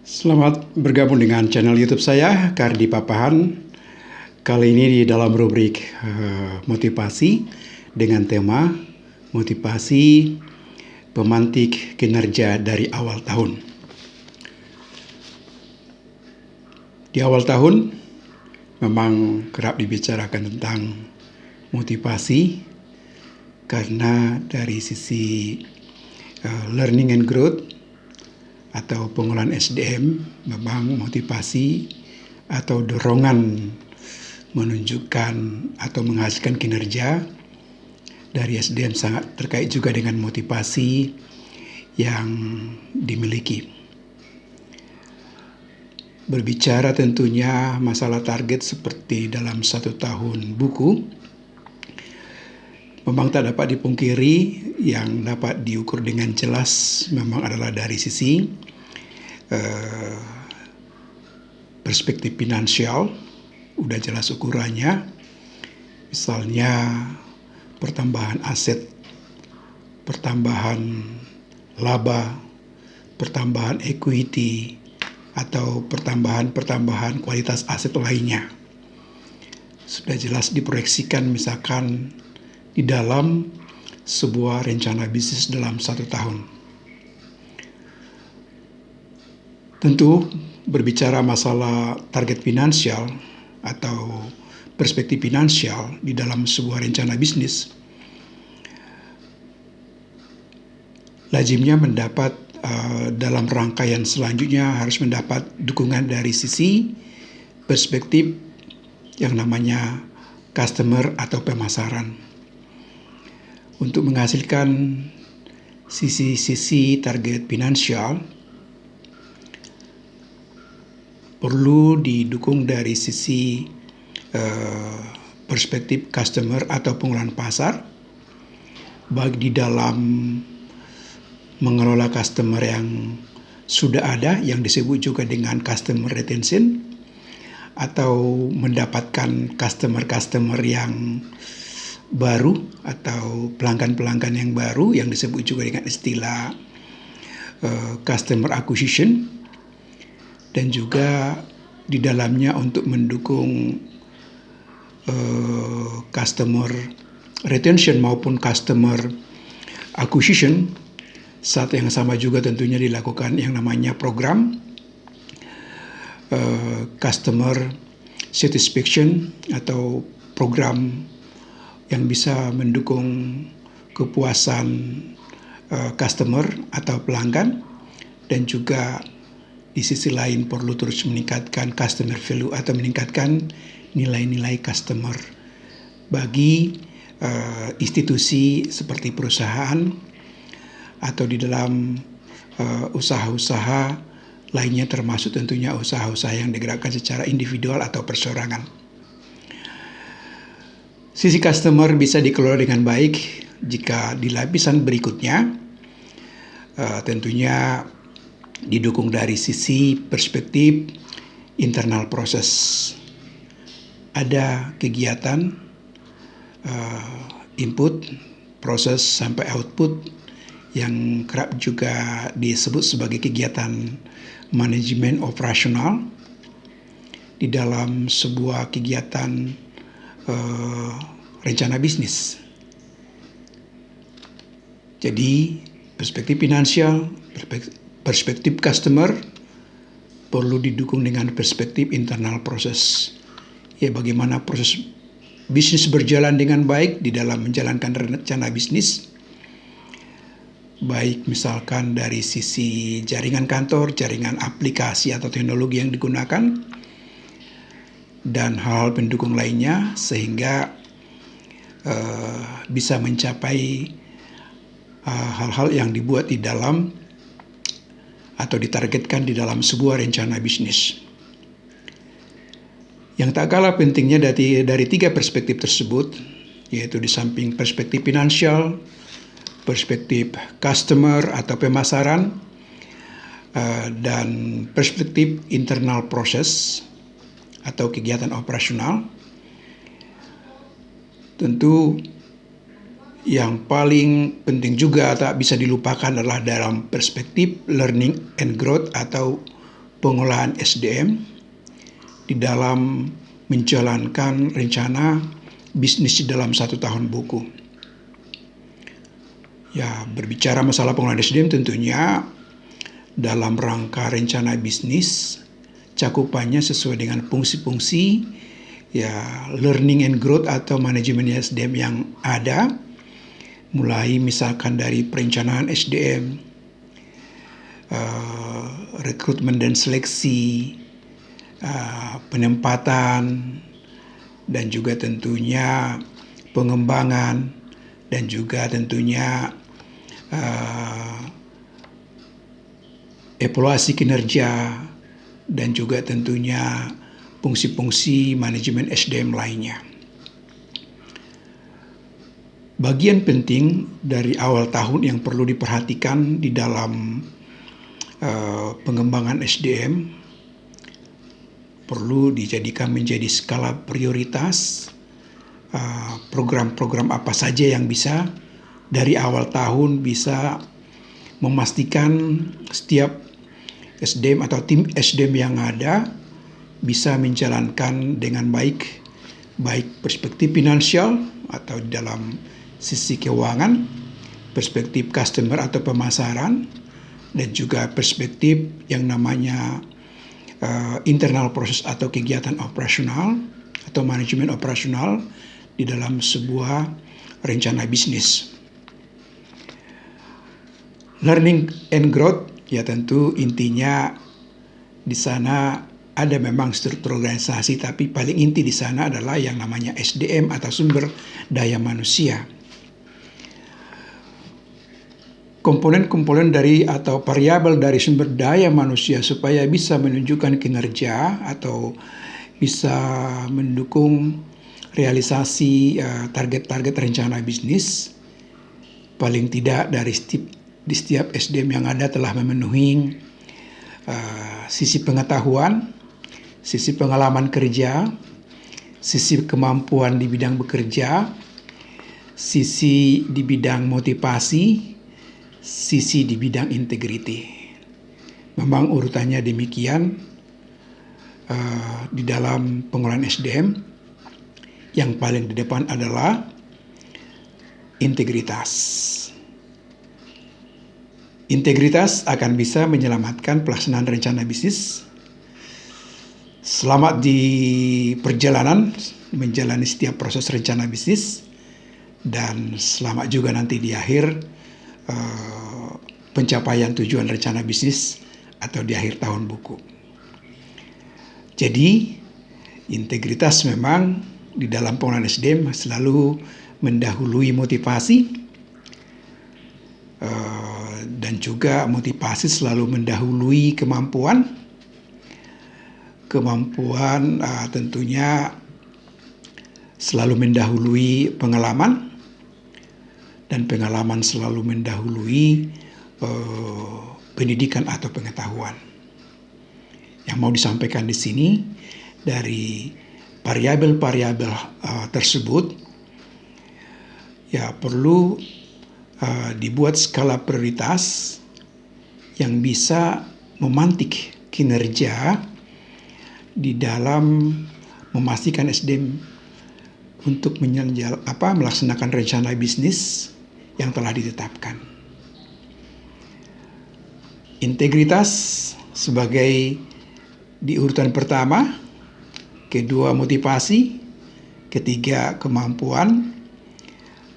Selamat bergabung dengan channel YouTube saya, Kardi Papahan. Kali ini di dalam rubrik motivasi dengan tema motivasi pemantik kinerja dari awal tahun. Di awal tahun memang kerap dibicarakan tentang motivasi karena dari sisi learning and growth atau pengolahan SDM, memang motivasi atau dorongan menunjukkan atau menghasilkan kinerja dari SDM sangat terkait juga dengan motivasi yang dimiliki. Berbicara tentunya masalah target seperti dalam 1 tahun buku, memang tak dapat dipungkiri yang dapat diukur dengan jelas memang adalah dari sisi perspektif finansial, udah jelas ukurannya, misalnya pertambahan aset, pertambahan laba, pertambahan equity, atau pertambahan kualitas aset lainnya. Sudah jelas diproyeksikan misalkan di dalam sebuah rencana bisnis dalam 1 tahun. Tentu berbicara masalah target finansial atau perspektif finansial di dalam sebuah rencana bisnis, lazimnya mendapat dalam rangkaian selanjutnya harus mendapat dukungan dari sisi perspektif yang namanya customer atau pemasaran. Untuk menghasilkan sisi-sisi target finansial, perlu didukung dari sisi perspektif customer atau pengolahan pasar, baik di dalam mengelola customer yang sudah ada yang disebut juga dengan customer retention, atau mendapatkan customer yang baru atau pelanggan-pelanggan yang baru yang disebut juga dengan istilah customer acquisition, dan juga di dalamnya untuk mendukung customer retention maupun customer acquisition. Saat yang sama juga tentunya dilakukan yang namanya program customer satisfaction atau program yang bisa mendukung kepuasan customer atau pelanggan, dan juga di sisi lain perlu terus meningkatkan customer value atau meningkatkan nilai-nilai customer bagi institusi seperti perusahaan atau di dalam usaha-usaha lainnya, termasuk tentunya usaha-usaha yang digerakkan secara individual atau perseorangan. Sisi customer bisa dikelola dengan baik jika di lapisan berikutnya tentunya didukung dari sisi perspektif internal proses. Ada kegiatan input, proses sampai output yang kerap juga disebut sebagai kegiatan manajemen operasional di dalam sebuah kegiatan rencana bisnis. Jadi perspektif finansial, perspektif customer perlu didukung dengan perspektif internal proses. Ya, bagaimana proses bisnis berjalan dengan baik di dalam menjalankan rencana bisnis, baik misalkan dari sisi jaringan kantor, jaringan aplikasi atau teknologi yang digunakan, dan hal-hal pendukung lainnya, sehingga bisa mencapai hal-hal yang dibuat di dalam atau ditargetkan di dalam sebuah rencana bisnis. Yang tak kalah pentingnya dari 3 perspektif tersebut, yaitu di samping perspektif finansial, perspektif customer atau pemasaran, dan perspektif internal proses atau kegiatan operasional, tentu yang paling penting juga tak bisa dilupakan adalah dalam perspektif learning and growth atau pengolahan SDM di dalam menjalankan rencana bisnis dalam 1 tahun buku. Ya, berbicara masalah pengolahan SDM tentunya dalam rangka rencana bisnis, cakupannya sesuai dengan fungsi-fungsi ya learning and growth atau manajemen SDM yang ada, mulai misalkan dari perencanaan SDM, rekrutmen dan seleksi, penempatan, dan juga tentunya pengembangan, dan juga tentunya evaluasi kinerja, dan juga tentunya fungsi-fungsi manajemen SDM lainnya. Bagian penting dari awal tahun yang perlu diperhatikan di dalam pengembangan SDM perlu dijadikan menjadi skala prioritas, program-program apa saja yang bisa dari awal tahun bisa memastikan setiap SDM atau tim SDM yang ada bisa menjalankan dengan baik perspektif finansial atau dalam sisi keuangan, perspektif customer atau pemasaran, dan juga perspektif yang namanya internal proses atau kegiatan operasional atau manajemen operasional di dalam sebuah rencana bisnis. Learning and growth ya tentu intinya di sana ada memang struktur organisasi, tapi paling inti di sana adalah yang namanya SDM atau sumber daya manusia. Komponen-komponen dari atau variabel dari sumber daya manusia supaya bisa menunjukkan kinerja atau bisa mendukung realisasi target-target rencana bisnis, paling tidak di setiap SDM yang ada telah memenuhi sisi pengetahuan, sisi pengalaman kerja, sisi kemampuan di bidang bekerja, sisi di bidang motivasi, sisi di bidang integriti. Memang urutannya demikian di dalam pengolahan SDM. Yang paling di depan adalah integritas. Integritas akan bisa menyelamatkan pelaksanaan rencana bisnis. Selamat di perjalanan menjalani setiap proses rencana bisnis, dan selamat juga nanti di akhir pencapaian tujuan rencana bisnis atau di akhir tahun buku. Jadi integritas memang di dalam pengolahan SDM selalu mendahului motivasi, dan juga motivasi selalu mendahului kemampuan tentunya selalu mendahului pengalaman, dan pengalaman selalu mendahului pendidikan atau pengetahuan. Yang mau disampaikan di sini dari variabel-variabel tersebut ya perlu dibuat skala prioritas yang bisa memantik kinerja di dalam memastikan SDM untuk melaksanakan rencana bisnis yang telah ditetapkan. Integritas sebagai di urutan pertama, kedua motivasi, ketiga kemampuan,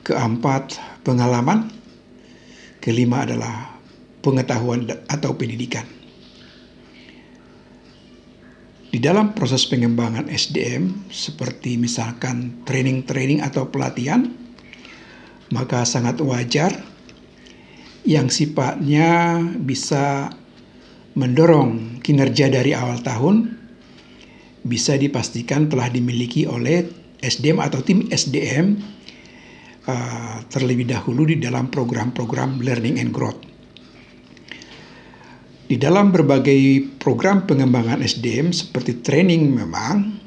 keempat pengalaman, kelima adalah pengetahuan atau pendidikan. Di dalam proses pengembangan SDM seperti misalkan training atau pelatihan, maka sangat wajar yang sifatnya bisa mendorong kinerja dari awal tahun bisa dipastikan telah dimiliki oleh SDM atau tim SDM terlebih dahulu di dalam program-program learning and growth. Di dalam berbagai program pengembangan SDM seperti training memang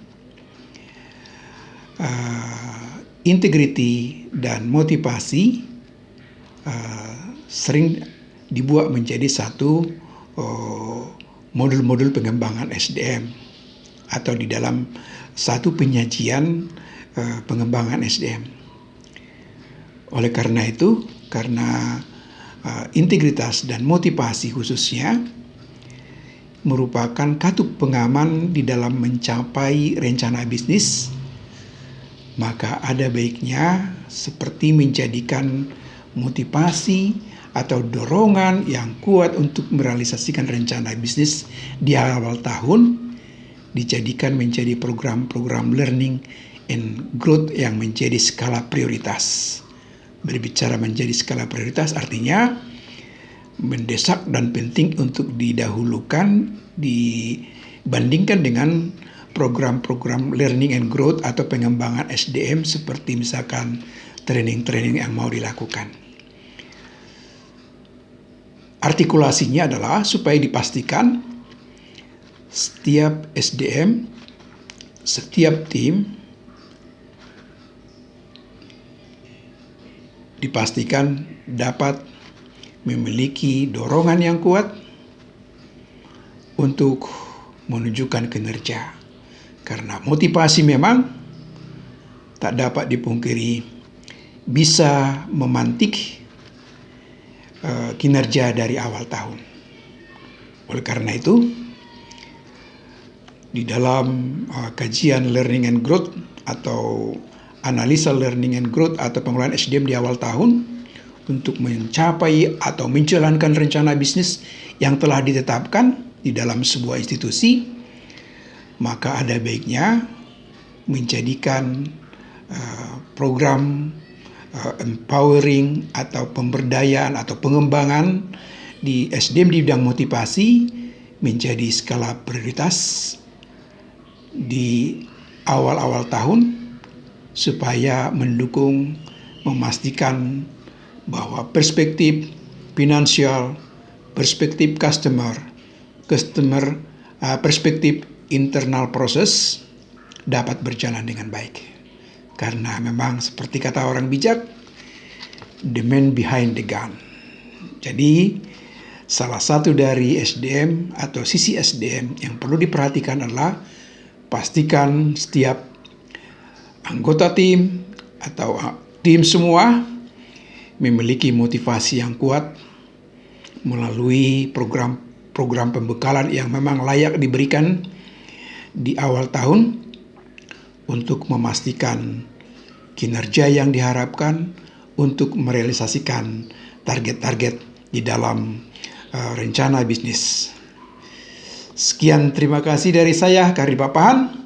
integriti dan motivasi sering dibuat menjadi satu modul-modul pengembangan SDM atau di dalam satu penyajian pengembangan SDM. Oleh karena itu, karena integritas dan motivasi khususnya merupakan katup pengaman di dalam mencapai rencana bisnis, maka ada baiknya seperti menjadikan motivasi atau dorongan yang kuat untuk merealisasikan rencana bisnis di awal tahun dijadikan menjadi program-program learning and growth yang menjadi skala prioritas. Berbicara menjadi skala prioritas artinya mendesak dan penting untuk didahulukan dibandingkan dengan program-program learning and growth atau pengembangan SDM seperti misalkan training-training yang mau dilakukan. Artikulasinya adalah supaya dipastikan setiap SDM, setiap tim dipastikan dapat memiliki dorongan yang kuat untuk menunjukkan kinerja. Karena motivasi memang tak dapat dipungkiri bisa memantik kinerja dari awal tahun. Oleh karena itu, di dalam kajian learning and growth atau analisa learning and growth atau pengelolaan SDM di awal tahun untuk mencapai atau menjalankan rencana bisnis yang telah ditetapkan di dalam sebuah institusi, maka ada baiknya menjadikan program empowering atau pemberdayaan atau pengembangan di SDM di bidang motivasi menjadi skala prioritas di awal-awal tahun supaya mendukung, memastikan bahwa perspektif finansial, perspektif perspektif internal proses dapat berjalan dengan baik. Karena memang seperti kata orang bijak, the man behind the gun. Jadi salah satu dari SDM atau sisi SDM yang perlu diperhatikan adalah pastikan setiap anggota tim atau tim semua memiliki motivasi yang kuat melalui program pembekalan yang memang layak diberikan di awal tahun untuk memastikan kinerja yang diharapkan untuk merealisasikan target-target di dalam rencana bisnis. Sekian, terima kasih dari saya, Kari Papahan.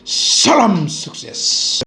Salam sukses.